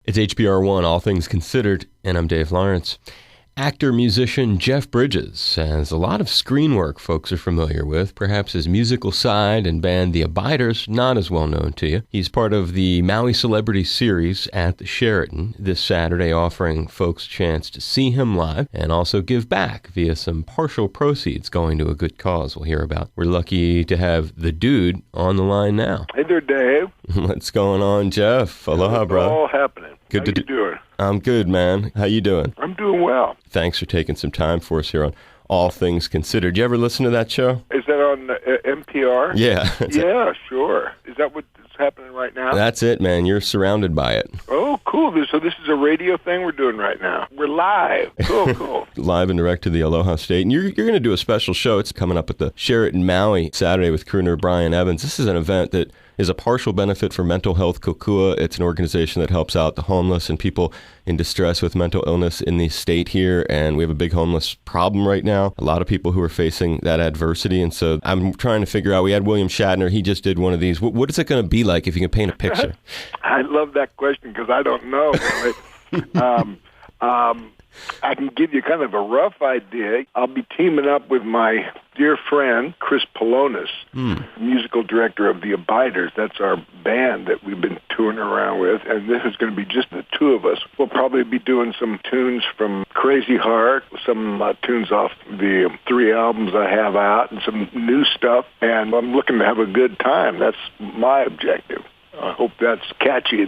It's HBR1, All Things Considered, and I'm Dave Lawrence. Actor-musician Jeff Bridges has a lot of screen work folks are familiar with. Perhaps his musical side and band The Abiders, not as well known to you. He's part of the Maui Celebrity Series at the Sheraton this Saturday, offering folks a chance to see him live and also give back via some partial proceeds going to a good cause we'll hear about. We're lucky to have the dude on the line now. Hey there, Dave. What's going on, Jeff? Aloha, brother. All happening. Good How you doing? I'm good, man. How you doing? I'm doing well. Thanks for taking some time for us here on All Things Considered. You ever listen to that show? Is that on NPR? Yeah. Yeah, sure. Is that what's happening right now? That's it, man. You're surrounded by it. Oh, cool. So this is a radio thing we're doing right now. We're live. Cool. Live and direct to the Aloha State. And you're going to do a special show. It's coming up at the Sheraton Maui Saturday with crooner Brian Evans. This is an event that is a partial benefit for Mental Health Kokua. It's an organization that helps out the homeless and people in distress with mental illness in the state here. And we have a big homeless problem right now. A lot of people who are facing that adversity. And so I'm trying to figure out, we had William Shatner. He just did one of these. What is it going to be like if you can paint a picture? I love that question because I don't know. I can give you kind of a rough idea. I'll be teaming up with my dear friend, Chris Polonis, musical director of The Abiders. That's our band that we've been touring around with, and this is going to be just the two of us. We'll probably be doing some tunes from Crazy Heart, some tunes off the 3 albums I have out, and some new stuff, and I'm looking to have a good time. That's my objective. I hope that's catchy.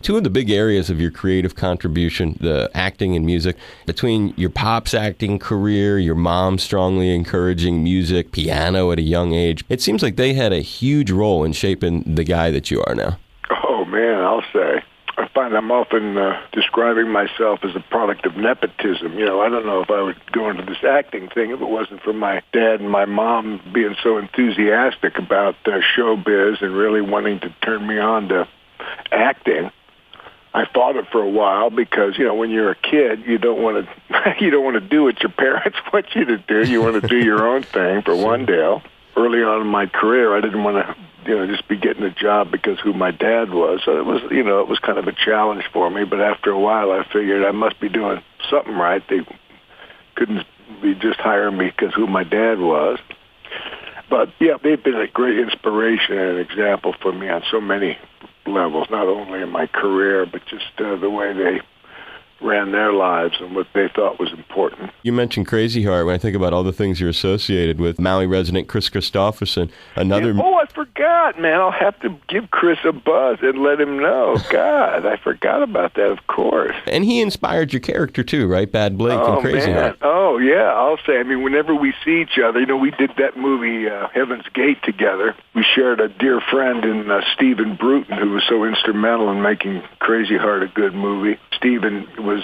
Two of the big areas of your creative contribution, the acting and music, between your pop's acting career, your mom strongly encouraging music, piano at a young age, it seems like they had a huge role in shaping the guy that you are now. Oh, man, I'll say. I find I'm often describing myself as a product of nepotism. You know, I don't know if I would go into this acting thing if it wasn't for my dad and my mom being so enthusiastic about showbiz and really wanting to turn me on to acting. I fought it for a while because, you know, when you're a kid, you don't want to do what your parents want you to do. You want to do your own thing for one deal. Early on in my career, I didn't want to, just be getting a job because who my dad was. So it was kind of a challenge for me. But after a while, I figured I must be doing something right. They couldn't be just hiring me because who my dad was. But, yeah, they've been a great inspiration and an example for me on so many levels, not only in my career, but just the way they ran their lives and what they thought was important. You mentioned Crazy Heart. When I think about all the things you're associated with, Maui resident Chris Christopherson, another... Yeah, I forgot, man. I'll have to give Chris a buzz and let him know. God, I forgot about that, of course. And he inspired your character, too, right? Bad Blake and Crazy Heart. Oh, yeah, I'll say. I mean, whenever we see each other, we did that movie, Heaven's Gate, together. We shared a dear friend in Stephen Bruton, who was so instrumental in making Crazy Heart a good movie. Stephen was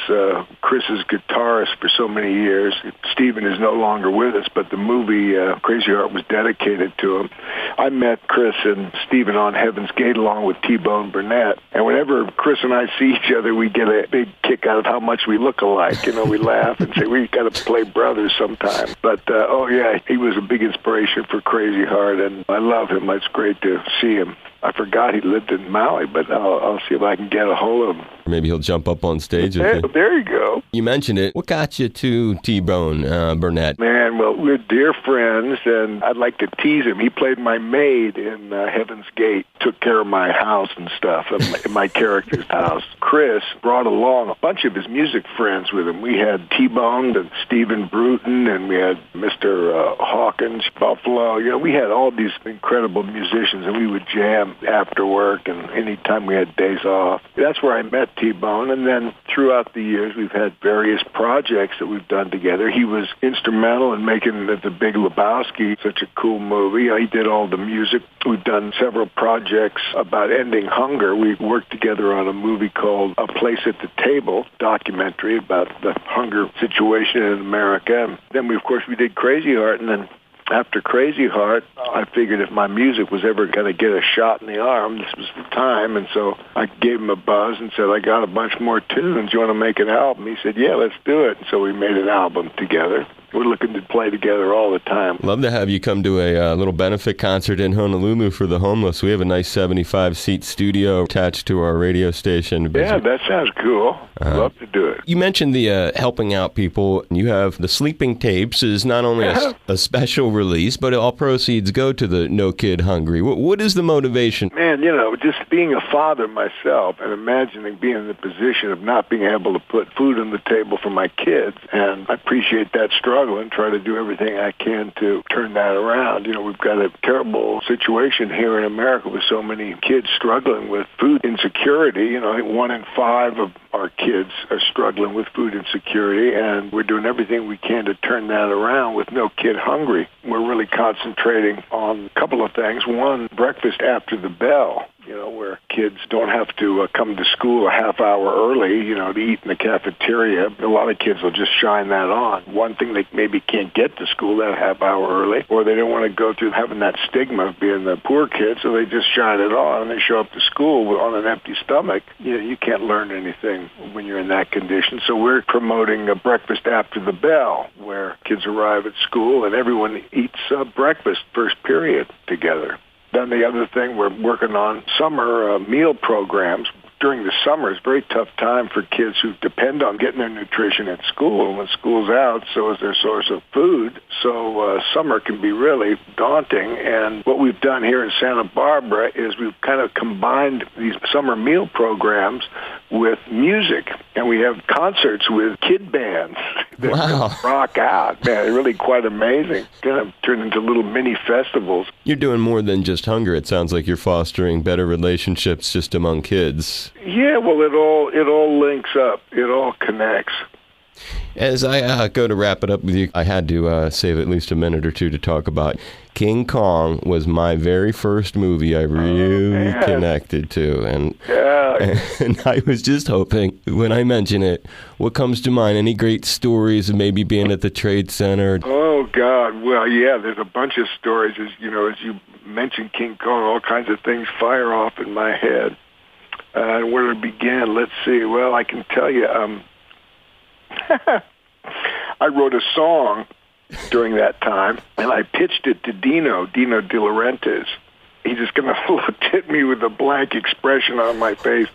Chris's guitarist for so many years. Stephen is no longer with us, but the movie Crazy Heart was dedicated to him. I met Chris and Stephen on Heaven's Gate along with Tbone Burnett, and whenever Chris and I see each other, we get a big kick out of how much we look alike. We laugh and say, we got to play brothers sometime. But, he was a big inspiration for Crazy Heart, and I love him. It's great to see him. I forgot he lived in Maui, but I'll see if I can get a hold of him. Maybe he'll jump up on stage with you. There you go. You mentioned it. What got you to Tbone Burnett? Man, well, we're dear friends, and I'd like to tease him. He played my maid in Heaven's Gate, took care of my house and stuff, my character's house. Chris brought along a bunch of his music friends with him. We had Tbone and Stephen Bruton, and we had Mr. Hawkins, Buffalo. We had all these incredible musicians, and we would jam after work and anytime we had days off. That's where I met Tbone, and then throughout the years we've had various projects that we've done together. He was instrumental in making The Big Lebowski such a cool movie. He did all the music. We've done several projects about ending hunger. We worked together on a movie called A Place at the Table, documentary about the hunger situation in America. And then we did Crazy Heart, and then after Crazy Heart, I figured if my music was ever going to get a shot in the arm, this was the time. And so I gave him a buzz and said, I got a bunch more tunes. You want to make an album? He said, yeah, let's do it. And so we made an album together. we're looking to play together all the time. Love to have you come to a little benefit concert in Honolulu for the homeless. We have a nice 75-seat studio attached to our radio station. Yeah, that sounds cool. Love to do it. You mentioned the helping out people. You have the Sleeping Tapes is not only a special release, but all proceeds go to the No Kid Hungry. What is the motivation? Man, just being a father myself and imagining being in the position of not being able to put food on the table for my kids, and I appreciate that struggle and try to do everything I can to turn that around. We've got a terrible situation here in America with so many kids struggling with food insecurity. I think 1 in 5 of our kids are struggling with food insecurity, and we're doing everything we can to turn that around with No Kid Hungry. We're really concentrating on a couple of things. One, breakfast after the bell, where kids don't have to come to school a half hour early, to eat in the cafeteria. A lot of kids will just shine that on. One thing, they maybe can't get to school that half hour early, or they don't want to go through having that stigma of being the poor kid, so they just shine it on, and they show up to school on an empty stomach. You can't learn anything when you're in that condition. So we're promoting a breakfast after the bell, where kids arrive at school and everyone eats breakfast first period together. Then the other thing, we're working on summer meal programs. During the summer, it's a very tough time for kids who depend on getting their nutrition at school. And when school's out, so is their source of food. So summer can be really daunting. And what we've done here in Santa Barbara is we've kind of combined these summer meal programs with music. And we have concerts with kid bands that rock out. Man, they're really quite amazing. Kind of turned into little mini festivals. You're doing more than just hunger. It sounds like you're fostering better relationships just among kids. Yeah, well, it all links up. It all connects. As I go to wrap it up with you, I had to save at least a minute or two to talk about King Kong. Was my very first movie I really connected to. And I was just hoping, when I mention it, what comes to mind? Any great stories of maybe being at the Trade Center? Oh, God. Well, yeah, there's a bunch of stories. As you mentioned King Kong, all kinds of things fire off in my head. Where to begin? Let's see. Well, I can tell you, I wrote a song during that time, and I pitched it to Dino De Laurentiis. He just kind of looked at me with a blank expression on my face.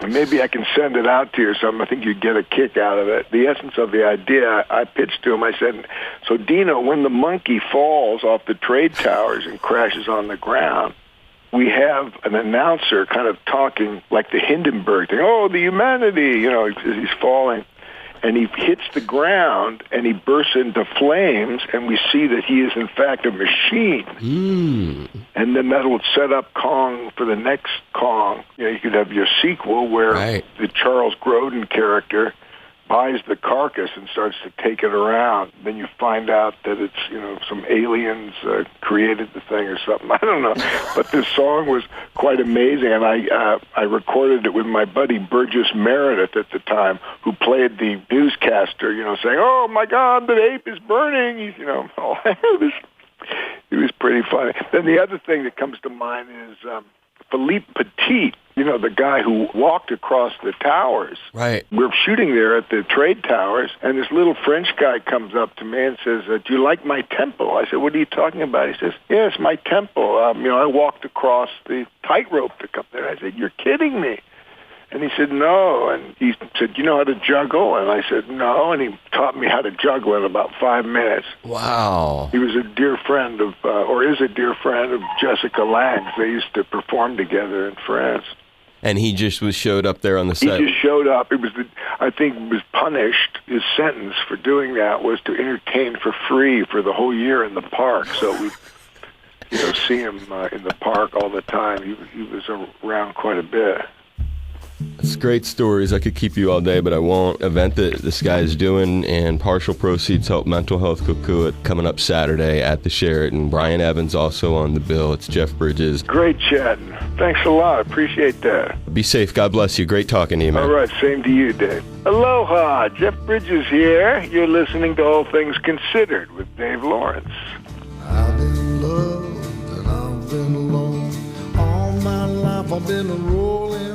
Maybe I can send it out to you or something. I think you'd get a kick out of it. The essence of the idea, I pitched to him. I said, so Dino, when the monkey falls off the trade towers and crashes on the ground, we have an announcer kind of talking like the Hindenburg thing. Oh, the humanity, as he's falling. And he hits the ground, and he bursts into flames, and we see that he is, in fact, a machine. And then that will set up Kong for the next Kong. You could have your sequel where the Charles Grodin character buys the carcass and starts to take it around. Then you find out that it's, some aliens created the thing or something. I don't know. But this song was quite amazing, and I recorded it with my buddy Burgess Meredith at the time, who played the newscaster, saying, oh, my God, the ape is burning. It was pretty funny. Then the other thing that comes to mind is Philippe Petit, the guy who walked across the towers. Right. We're shooting there at the trade towers, and this little French guy comes up to me and says, do you like my temple? I said, what are you talking about? He says, yes, my temple. I walked across the tightrope to come there. I said, you're kidding me. And he said, no. And he said, you know how to juggle? And I said, no. And he taught me how to juggle in about 5 minutes. Wow. He was a dear friend of, or is a dear friend of Jessica Lange's. They used to perform together in France. And he just showed up there on the set? He just showed up. I think he was punished. His sentence for doing that was to entertain for free for the whole year in the park. So we see him in the park all the time. He was around quite a bit. It's great stories. I could keep you all day, but I won't. Event that this guy's doing, and partial proceeds help mental health Kukua coming up Saturday at the Sheraton. Brian Evans also on the bill. It's Jeff Bridges. Great chatting. Thanks a lot. Appreciate that. Be safe. God bless you. Great talking to you, man. All right. Same to you, Dave. Aloha. Jeff Bridges here. You're listening to All Things Considered with Dave Lawrence. I've been loved and I've been alone. All my life I've been a rolling